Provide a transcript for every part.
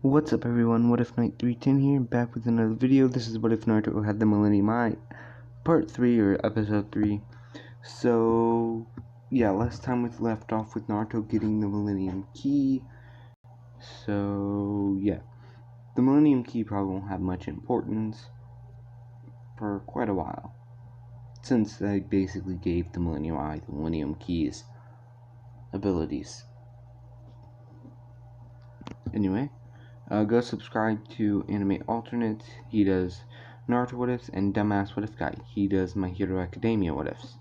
What's up everyone, What If Knight 310 here, back with another video. This is What If Naruto had the Millennium Eye, part 3 or episode 3. So, yeah, last time we left off with Naruto getting the Millennium Key. So, yeah, the Millennium Key probably won't have much importance for quite a while, since I basically gave the Millennium Eye the Millennium Key's abilities. Anyway, go subscribe to Anime Alternate. He does Naruto What Ifs, and Dumbass What If Guy. He does My Hero Academia What Ifs.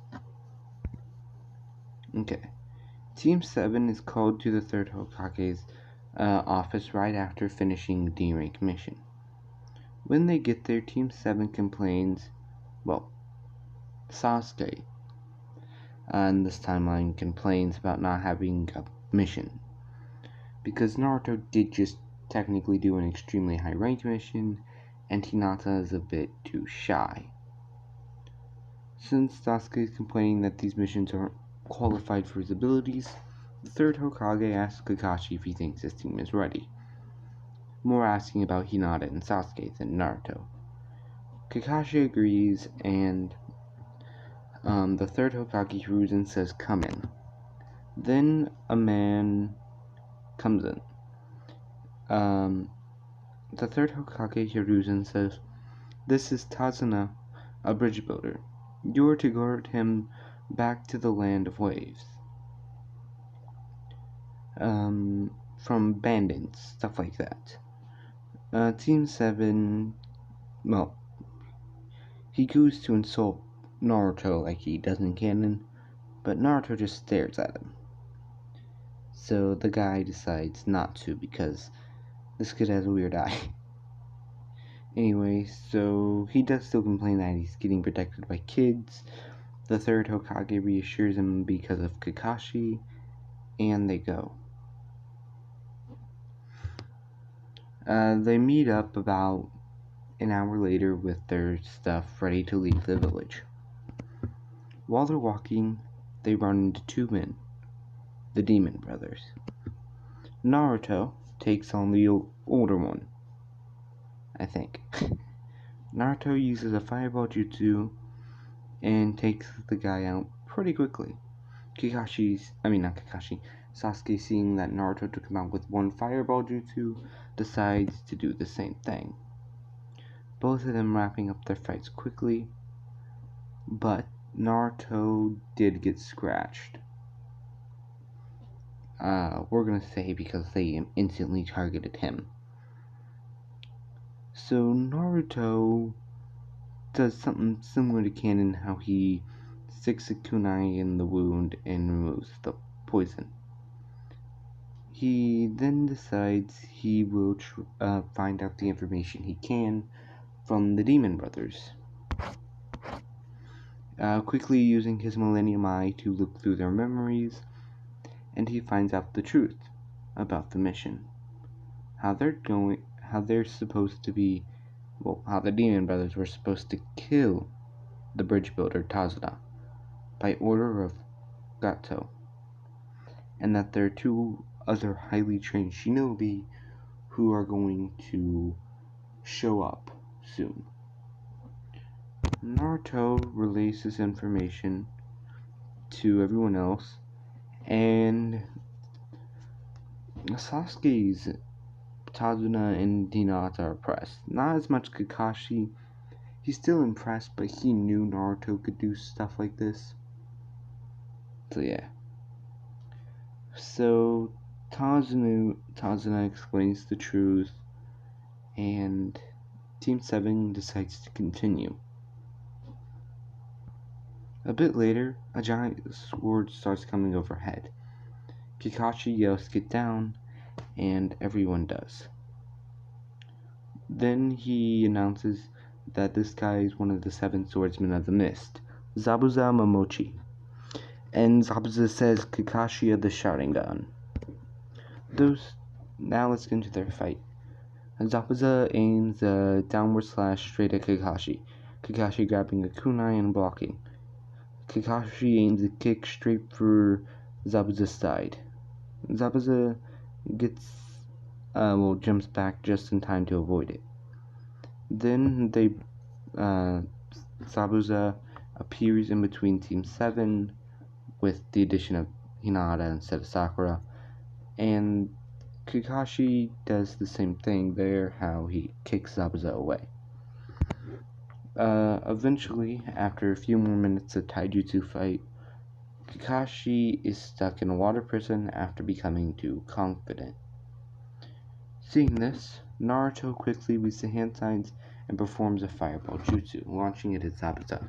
Okay. Team 7 is called to the 3rd Hokage's office right after finishing D-Rank mission. When they get there, Team 7 complains, well, Sasuke, in this timeline, complains about not having a mission. Because Naruto did just technically do an extremely high ranked mission, and Hinata is a bit too shy. Since Sasuke is complaining that these missions aren't qualified for his abilities, the 3rd Hokage asks Kakashi if he thinks his team is ready. More asking about Hinata and Sasuke than Naruto. Kakashi agrees, and the 3rd Hokage Hiruzen says, "Come in." Then a man comes in. The 3rd Hokage Hiruzen says, "This is Tazuna, a bridge builder. You are to guard him back to the land of waves. From bandits, stuff like that." Team 7, well, he goes to insult Naruto like he does in canon, but Naruto just stares at him. So the guy decides not to because this kid has a weird eye. Anyway, so he does still complain that he's getting protected by kids. The 3rd Hokage reassures him because of Kakashi, and they go. They meet up about an hour later with their stuff ready to leave the village. While they're walking, they run into 2 men, the Demon Brothers. Naruto takes on the older one, I think. Naruto uses a fireball jutsu and takes the guy out pretty quickly. Sasuke, seeing that Naruto took him out with one fireball jutsu, decides to do the same thing. Both of them wrapping up their fights quickly, but Naruto did get scratched. We're gonna say because they instantly targeted him. So Naruto does something similar to canon, how he sticks a kunai in the wound and removes the poison. He then decides he will find out the information he can from the Demon Brothers, quickly using his Millennium Eye to look through their memories, and he finds out the truth about the mission. How the Demon Brothers were supposed to kill the bridge builder Tazuna by order of Gato, and that there are 2 other highly trained shinobi who are going to show up soon. Naruto relays this information to everyone else, and Sasuke's Tazuna and Hinata are impressed. Not as much Kakashi. He's still impressed, but he knew Naruto could do stuff like this. So yeah. So Tazuna explains the truth, and Team 7 decides to continue. A bit later, a giant sword starts coming overhead. Kakashi yells, "Get down," and everyone does. Then he announces that this guy is one of the 7 swordsmen of the mist, Zabuza Momochi. And Zabuza says, "Kakashi of the shouting gun." Now let's get into their fight. Zabuza aims a downward slash straight at Kakashi. Kakashi grabbing a kunai and blocking. Kakashi aims a kick straight for Zabuza's side. Zabuza gets jumps back just in time to avoid it. Then Zabuza appears in between Team 7 with the addition of Hinata instead of Sakura, and Kakashi does the same thing there, how he kicks Zabuza away. Eventually, after a few more minutes of taijutsu fight, Kakashi is stuck in a water prison after becoming too confident. Seeing this, Naruto quickly reads the hand signs and performs a fireball jutsu, launching it at Zabuza.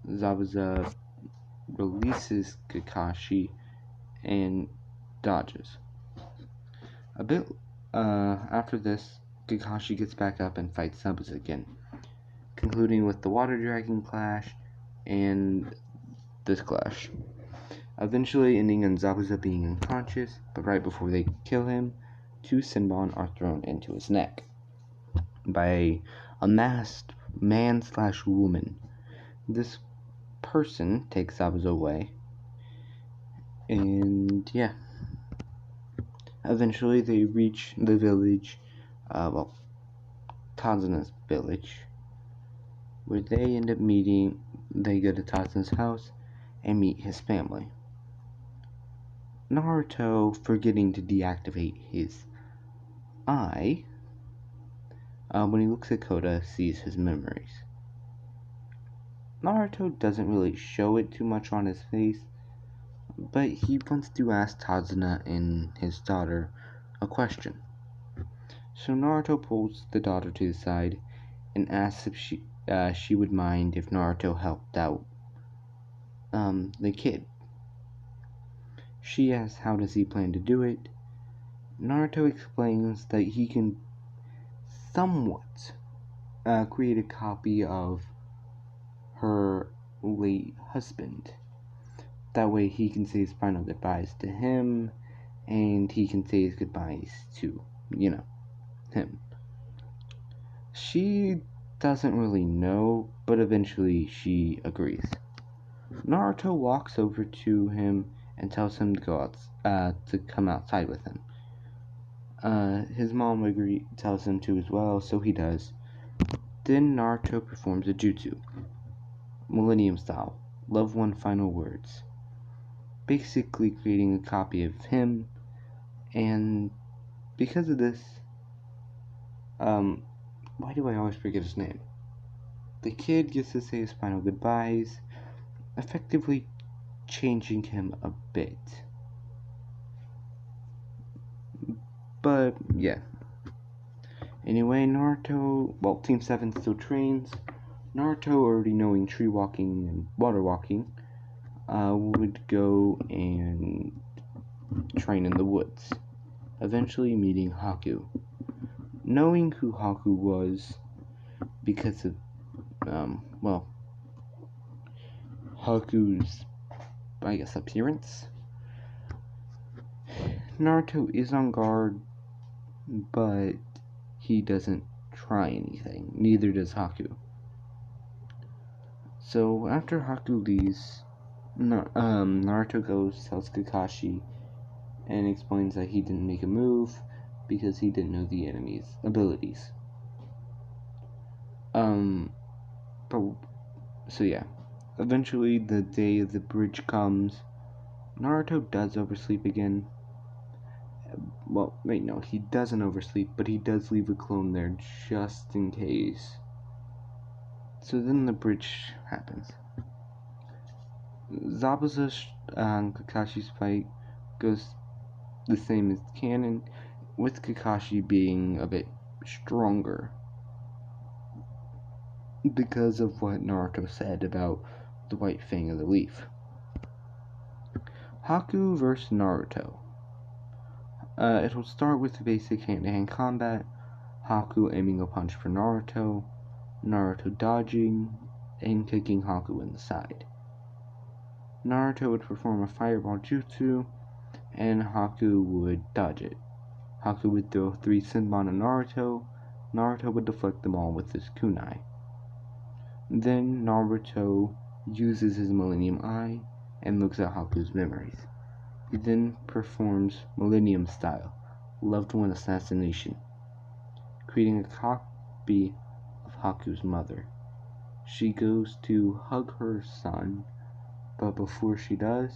Zabuza releases Kakashi and dodges. A bit after this, Kakashi gets back up and fights Zabuza again, concluding with the Water Dragon clash and this clash. Eventually ending in Zabuza being unconscious, but right before they kill him, 2 Senbon are thrown into his neck by a masked man/woman. This person takes Zabuza away, and yeah. Eventually they reach the village, Tazuna's village, where they end up meeting. They go to Tazuna's house and meet his family. Naruto, forgetting to deactivate his eye, when he looks at Koda, sees his memories. Naruto doesn't really show it too much on his face, but he wants to ask Tazuna and his daughter a question. So Naruto pulls the daughter to the side and asks if she would mind if Naruto helped out the kid. She asks how does he plan to do it. Naruto explains that he can somewhat create a copy of her late husband. That way he can say his final goodbyes to him, and he can say his goodbyes to, him. She doesn't really know, but eventually she agrees. Naruto walks over to him and tells him to go to come outside with him. His mom tells him to as well, so he does. Then Naruto performs a jutsu, Millennium style, love one final words, basically creating a copy of him. And because of this, why do I always forget his name? The kid gets to say his final goodbyes, effectively changing him a bit. But yeah. Anyway, Naruto, Team 7 still trains. Naruto, already knowing tree walking and water walking, would go and train in the woods, eventually meeting Haku. Knowing who Haku was because of, Haku's, appearance, Naruto is on guard, but he doesn't try anything. Neither does Haku. So after Haku leaves, Naruto goes, tells Kakashi, and explains that he didn't make a move because he didn't know the enemy's abilities. Eventually the day of the bridge comes. Naruto does oversleep again. He doesn't oversleep, but he does leave a clone there just in case. So then the bridge happens. Zabuza and Kakashi's fight goes the same as canon, with Kakashi being a bit stronger because of what Naruto said about the white fang of the leaf. Haku vs. Naruto. It will start with the basic hand-to-hand combat, Haku aiming a punch for Naruto, Naruto dodging, and kicking Haku in the side. Naruto would perform a fireball jutsu, and Haku would dodge it. Haku would throw 3 Senbon at Naruto. Naruto would deflect them all with his kunai. Then Naruto uses his Millennium Eye and looks at Haku's memories. He then performs Millennium style, loved one assassination, creating a copy of Haku's mother. She goes to hug her son, but before she does,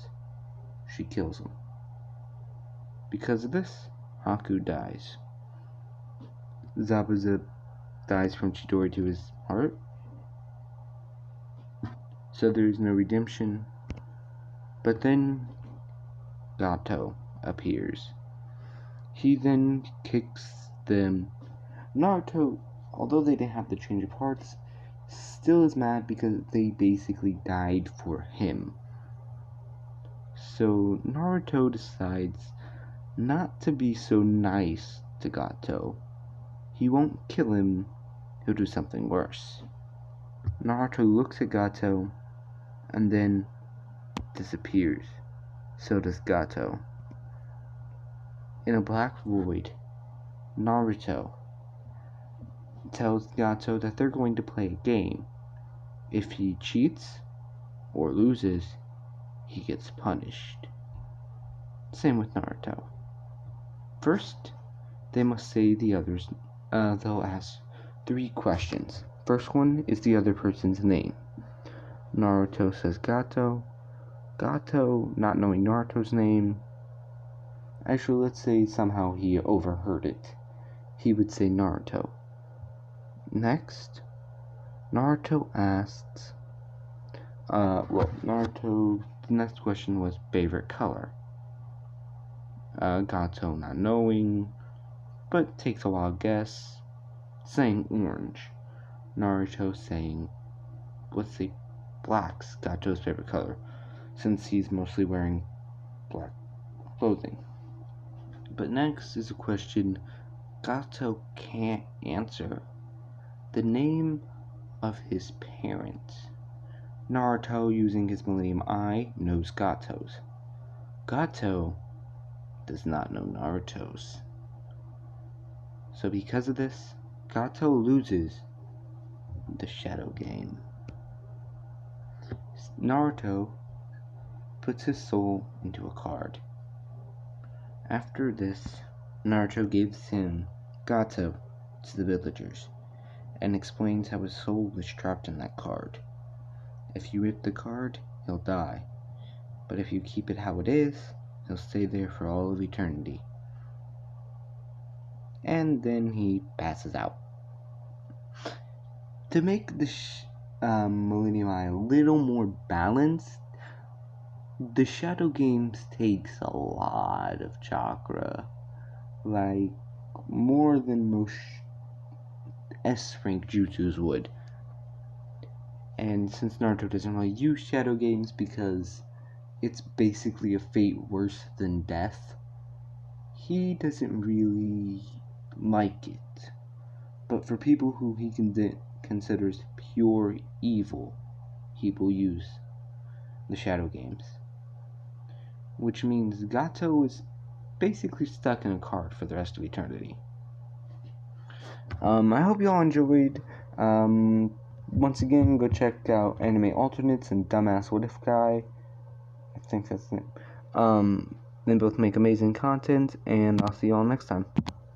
she kills him. Because of this, Haku dies. Zabuza dies from Chidori to his heart, so there's no redemption. But then Gato appears. He then kicks them. Naruto, although they didn't have to change of hearts, still is mad because they basically died for him. So Naruto decides not to be so nice to Gato. He won't kill him, he'll do something worse. Naruto looks at Gato and then disappears. So does Gato. In a black void, Naruto tells Gato that they're going to play a game. If he cheats or loses, he gets punished. Same with Naruto. First, they must say the others. They'll ask 3 questions. First one is the other person's name. Naruto says Gato. Gato, not knowing Naruto's name. Actually, let's say somehow he overheard it. He would say Naruto. Next, Naruto asks. Naruto. The next question was favorite color. Gato not knowing, but takes a wild guess, saying orange. Naruto saying, let's say black's Gato's favorite color, since he's mostly wearing black clothing. But next is a question Gato can't answer. The name of his parents. Naruto, using his Millennium Eye, knows Gato's. Gato does not know Naruto's. So because of this, Gato loses the Shadow Game. Naruto puts his soul into a card. After this, Naruto gives him Gato to the villagers and explains how his soul was trapped in that card. If you rip the card, he'll die, but if you keep it how it is, he'll stay there for all of eternity. And then he passes out. To make the Millennium Eye a little more balanced, the Shadow Games takes a lot of chakra, like more than most S-rank jutsus would. And since Naruto doesn't really use Shadow Games because it's basically a fate worse than death, he doesn't really like it. But for people who he considers pure evil, he will use the Shadow Games. Which means Gato is basically stuck in a card for the rest of eternity. I hope you all enjoyed. Once again, go check out Anime Alternates and Dumbass What If Guy. I think that's the name. They both make amazing content, and I'll see you all next time.